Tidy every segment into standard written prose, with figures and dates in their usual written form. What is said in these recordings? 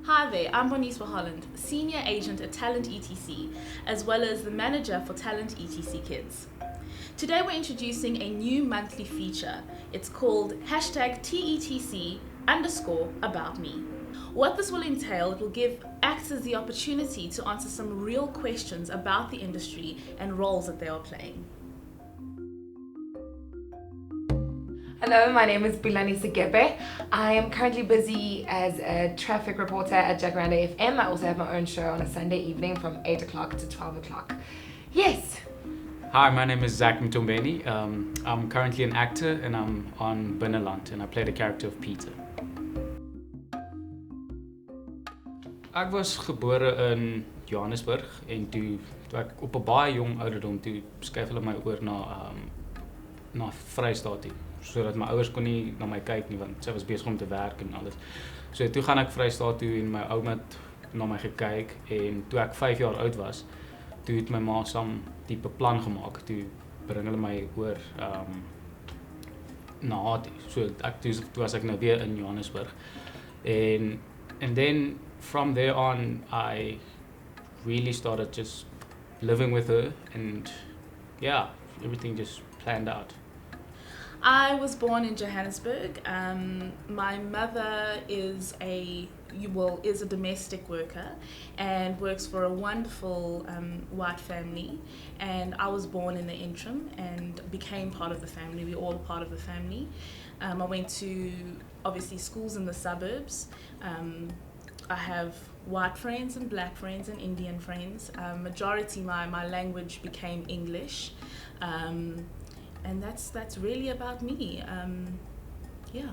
Hi there, I'm Boniswa Holland, Senior Agent at Talent ETC, as well as the Manager for Talent ETC Kids. Today we're introducing a new monthly feature. It's called #TETC_about me. What this will entail, it will give actors the opportunity to answer some real questions about the industry and roles that they are playing. Hello, my name is Pulane Sekepe. I am currently busy as a traffic reporter at Jacaranda FM. I also have my own show on a Sunday evening from 8 o'clock to 12 o'clock. Yes! Hi, my name is Zack Mtombeni. I'm currently an actor and I'm on Holland and I play the character of Peter. Ek was gebore in Johannesburg en toe ek op 'n baie jong ouderdom toe skuif hulle my oor na Vrystaat toe, sodat my ouers kon nie na my kyk nie want sy was besig om te werk en alles. So toe gaan ek Vrystaat toe en my ouma het na my gekyk en toe ek 5 jaar oud was, toe het my ma saam die beplan gemaak, toe bring hulle my oor na haar toe. So toe was ek nou weer in Johannesburg and then from there on I really started just living with her and yeah, everything just planned out. I was born in Johannesburg. My mother is a domestic worker and works for a wonderful white family, and I was born in the interim and became part of the family. We're all part of the family. I went to obviously schools in the suburbs. I have white friends and black friends and Indian friends. Majority my language became English. And that's really about me. Yeah.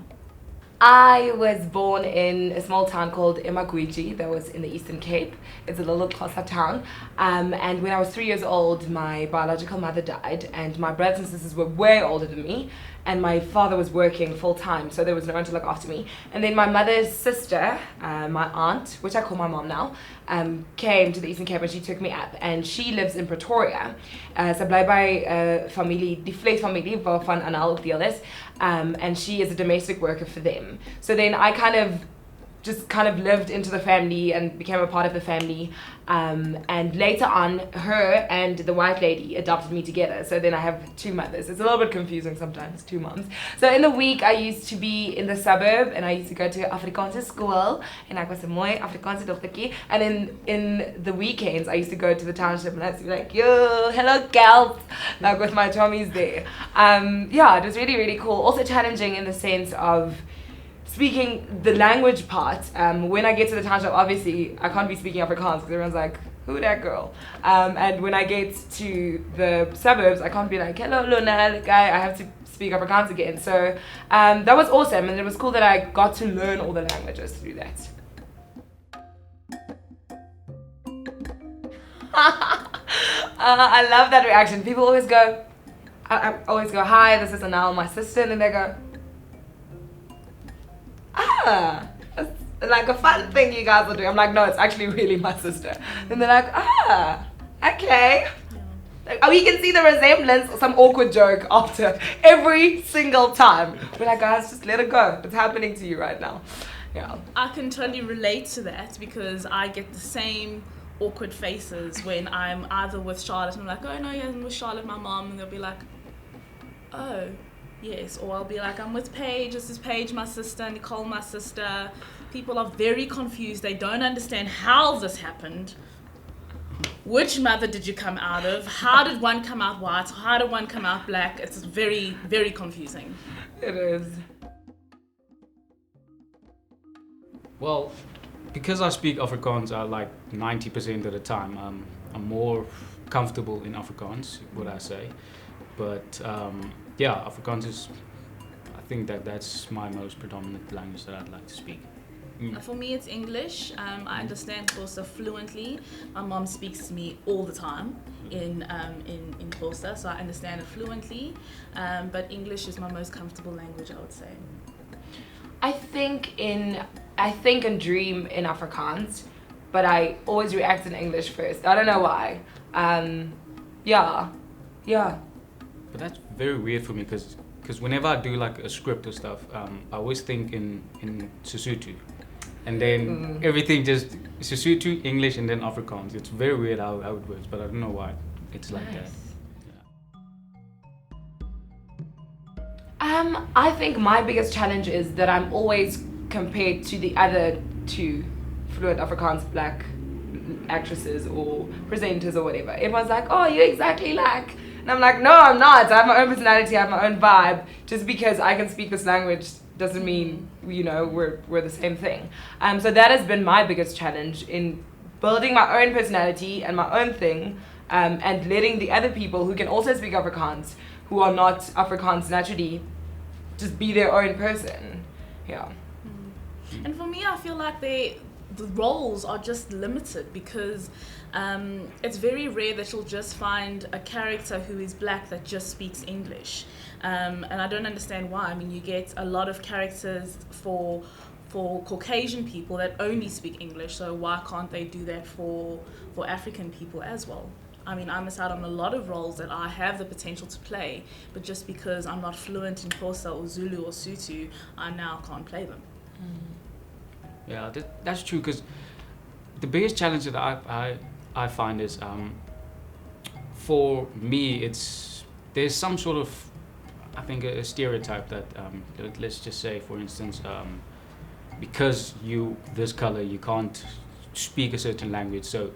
I was born in a small town called Emagwiji that was in the Eastern Cape. It's a little Xhosa town. And when I was 3 years old, my biological mother died and my brothers and sisters were way older than me and my father was working full time, so there was no one to look after me. And then my mother's sister, my aunt, which I call my mom now, came to the Eastern Cape and she took me up and she lives in Pretoria. Sy bly by familie, die vleesfamilie waarvan Anal ook deel is. And she is a domestic worker for them. So then I kind of lived into the family and became a part of the family. And later on, her and the white lady adopted me together. So then I have two mothers. It's a little bit confusing sometimes, two moms. So in the week, I used to be in the suburb and I used to go to AFRIKAANS school. And I was a mooi Afrikaanse dogtertjie. And then in the weekends, I used to go to the township and I used to be like, yo, hello girls, like with my chommies there. Yeah, it was really, really cool. Also challenging in the sense of speaking the language part. When I get to the township, obviously I can't be speaking Afrikaans because everyone's like, who that girl? And when I get to the suburbs, I can't be like, hello Luna, guy. I have to speak Afrikaans again. So that was awesome, and it was cool that I got to learn all the languages through that. I love that reaction. People always go, I always go, hi, this is Anal, my sister, and then they go, that's like a fun thing you guys are doing. I'm like, no, it's actually really my sister. And they're like, okay. Like, oh, you can see the resemblance, some awkward joke after every single time. We're like, guys, just let it go. It's happening to you right now. Yeah. I can totally relate to that because I get the same awkward faces when I'm either with Charlotte and I'm like, oh no, yeah, I'm with Charlotte, my mom, and they'll be like, oh. Yes, or I'll be like, I'm with Paige, this is Paige, my sister, Nicole, my sister. People are very confused. They don't understand how this happened. Which mother did you come out of? How did one come out white? How did one come out black? It's very, very confusing. It is. Well, because I speak Afrikaans like 90% of the time, I'm more comfortable in Afrikaans, would I say. But yeah, Afrikaans is, I think that's my most predominant language that I'd like to speak. For me, it's English. I understand Xhosa fluently. My mom speaks to me all the time in Xhosa, so I understand it fluently. But English is my most comfortable language, I would say. I think and dream in Afrikaans, but I always react in English first. I don't know why. Yeah. But that's very weird for me because whenever I do like a script or stuff, I always think in Sesotho. and then everything just Sesotho, English, and then Afrikaans. It's very weird how it works, but I don't know why it's like that. I think my biggest challenge is that I'm always compared to the other two fluent Afrikaans black actresses or presenters or whatever. Everyone's like, oh, you're exactly like, and I'm like, no, I'm not. I have my own personality, I have my own vibe. Just because I can speak this language doesn't mean, you know, we're the same thing. So that has been my biggest challenge in building my own personality and my own thing, and letting the other people who can also speak Afrikaans, who are not Afrikaans naturally, just be their own person. Yeah. And for me, I feel like the roles are just limited because it's very rare that you'll just find a character who is black that just speaks English. And I don't understand why. I mean, you get a lot of characters for Caucasian people that only speak English, so why can't they do that for African people as well? I mean, I miss out on a lot of roles that I have the potential to play, but just because I'm not fluent in Xhosa or Zulu or Sotho, I now can't play them. Yeah, that's true, because the biggest challenge that I find is, for me, there's some sort of, I think, a stereotype that, let's just say, for instance, because you this color, you can't speak a certain language. So,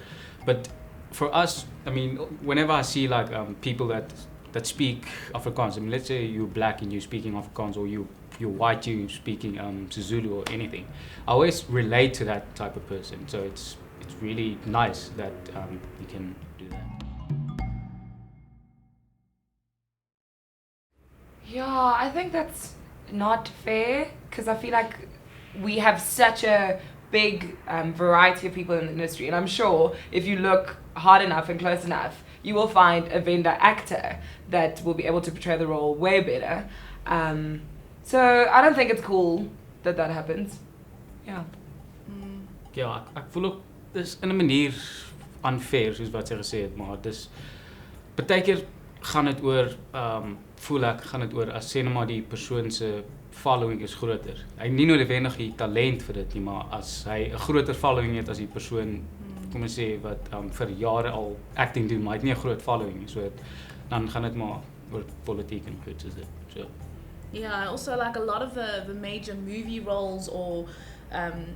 but for us, I mean, whenever I see like people that speak Afrikaans, I mean, let's say you're black and you're speaking Afrikaans, or you're white, you're speaking Zulu or anything, I always relate to that type of person. So it's really nice that you can do that. Yeah, I think that's not fair, because I feel like we have such a big variety of people in the industry, and I'm sure if you look hard enough and close enough, you will find a vendor actor that will be able to portray the role way better. So I don't think it's cool that happens. Yeah. Ja, ek voel ook dis in 'n manier unfair, soos wat sy gesê het, maar dis baie keer gaan dit oor voel ek gaan dit oor as sê net maar die persoon se following is groter. Hy nie noodwendig die talent vir dit nie, maar as hy 'n groter following het as die persoon, kom ons sê, wat vir jare al acting doen, maar hy het nie 'n groot following nie, so dan gaan dit maar oor politiek en goed soos dit. So. Yeah, also like a lot of the major movie roles or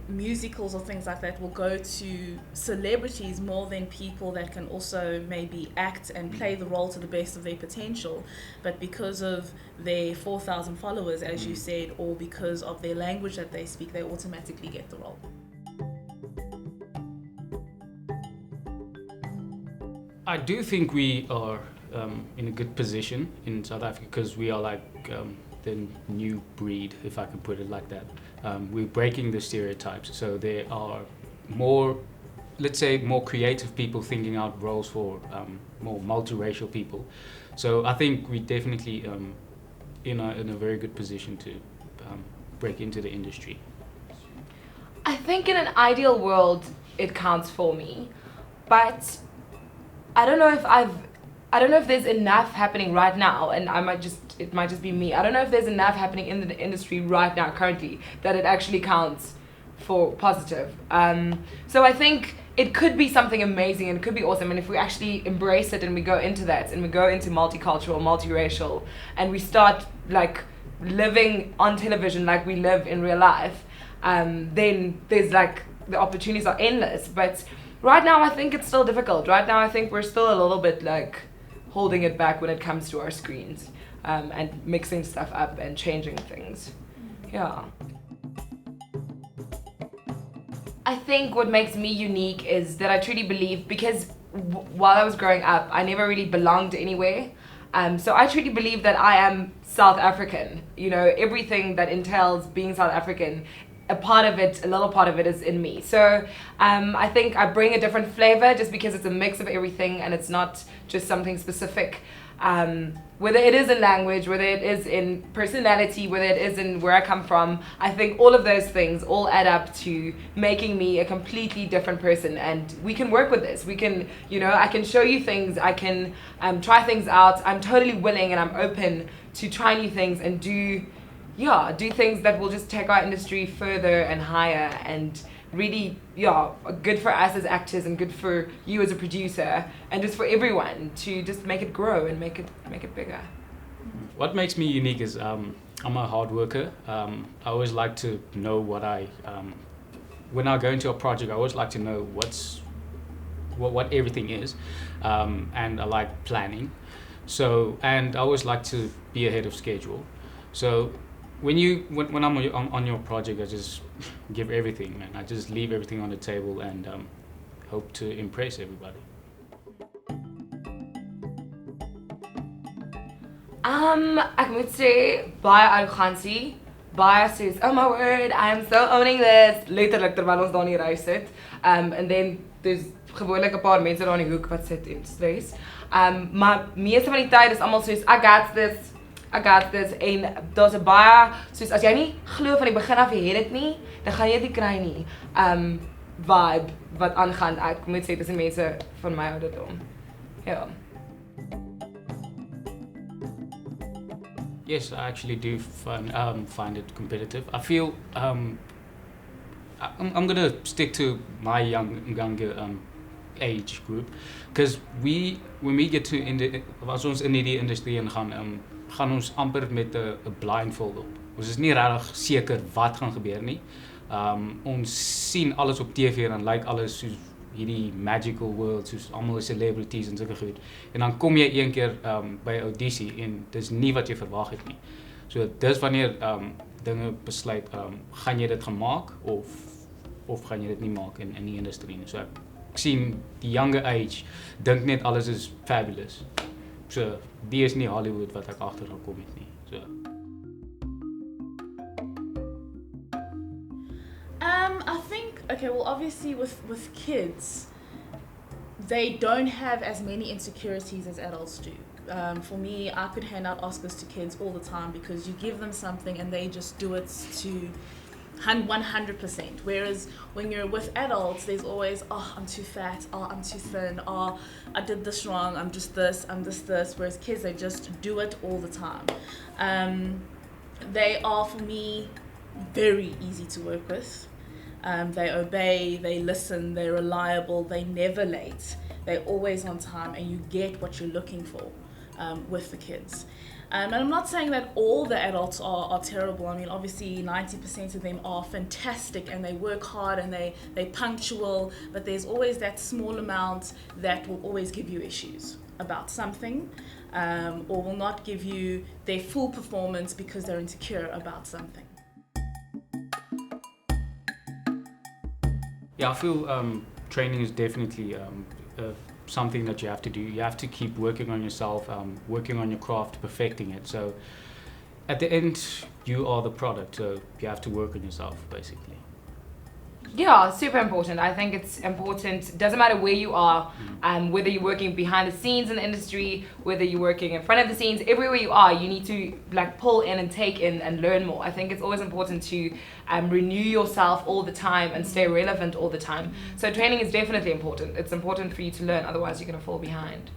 musicals or things like that will go to celebrities more than people that can also maybe act and play the role to the best of their potential, but because of their 4,000 followers, as you said, or because of their language that they speak, they automatically get the role. I do think we are in a good position in South Africa, because we are like the new breed, if I can put it like that. We're breaking the stereotypes, so there are more, let's say, more creative people thinking out roles for more multiracial people. So I think we definitely in a very good position to break into the industry. I think in an ideal world it counts for me, but I don't know if there's enough happening right now, and it might just be me. I don't know if there's enough happening in the industry right now currently that it actually counts for positive. So I think it could be something amazing and it could be awesome, and if we actually embrace it and we go into that and we go into multicultural, multiracial, and we start like living on television like we live in real life, then there's like the opportunities are endless. But right now I think it's still difficult. Right now I think we're still a little bit like holding it back when it comes to our screens, and mixing stuff up and changing things. Yeah. I think what makes me unique is that I truly believe, because while I was growing up, I never really belonged anywhere. So I truly believe that I am South African. You know, everything that entails being South African, a little part of it is in me. So I think I bring a different flavor just because it's a mix of everything and it's not just something specific. Whether it is in language, whether it is in personality, whether it is in where I come from, I think all of those things all add up to making me a completely different person. And we can work with this. We can, you know, I can show you things, I can try things out. I'm totally willing and I'm open to try new things and do do things that will just take our industry further and higher, and really, good for us as actors and good for you as a producer, and just for everyone to just make it grow and make it bigger. What makes me unique is I'm a hard worker. I always like to know what when I go into a project, I always like to know what everything is, and I like planning. So, and I always like to be ahead of schedule. So when I'm on your project, I just give everything, man. I just leave everything on the table and hope to impress everybody. Ek moet sê baie arrogansie, baie soos, oh my word, I am so owning this, letterlik terwyl ons daar in die ry sit. And then there's gewoonlik 'n paar mense daar in die hoek wat sit en stres. Maar meeste van die tyd is almal soos, I got this, en daar's 'n baie soos as jy nie glo van die begin af jy het dit nie, dan gaan jy dit nie kry nie. Vibe wat aangaan. Ek moet sê dis die mense van my ouderdom. Ja. Yes, I actually do find it competitive. I feel I'm gonna stick to my younger age group, because when we get to as ons in die industrie ingaan, gaan ons amper met 'n blindfold op. Ons is nie regtig seker wat gaan gebeur nie. Ons sien alles op TV en dan lyk alles soos hierdie magical world, soos almal celebrities en sulke goed. En dan kom jy een keer by audisie en dis nie wat jy verwag het nie. So dis wanneer dinge besluit, gaan jy dit gemaak of gaan jy dit nie maak in die industrie nie. So ek sien die younger age dink net alles is fabulous. So die is nie Hollywood wat ek agtergekom het nie. So I think, okay, well, obviously with kids, they don't have as many insecurities as adults do. For me, I could hand out Oscars to kids all the time because you give them something and they just do it to 100%. Whereas when you're with adults, there's always, oh, I'm too fat, oh, I'm too thin, oh, I did this wrong, I'm just this, I'm this. Whereas kids, they just do it all the time. They are, for me, very easy to work with. They obey, they listen, they're reliable, they never late, they're always on time, and you get what you're looking for with the kids. And I'm not saying that all the adults are terrible. I mean, obviously 90% of them are fantastic and they work hard and they're punctual, but there's always that small amount that will always give you issues about something, or will not give you their full performance because they're insecure about something. Yeah, I feel training is definitely something that you have to do. You have to keep working on yourself, working on your craft, perfecting it. So at the end, you are the product, so you have to work on yourself, basically. Yeah, super important. I think it's important. Doesn't matter where you are, whether you're working behind the scenes in the industry, whether you're working in front of the scenes, everywhere you are, you need to pull in and take in and learn more. I think it's always important to renew yourself all the time and stay relevant all the time. So training is definitely important. It's important for you to learn, otherwise you're going to fall behind.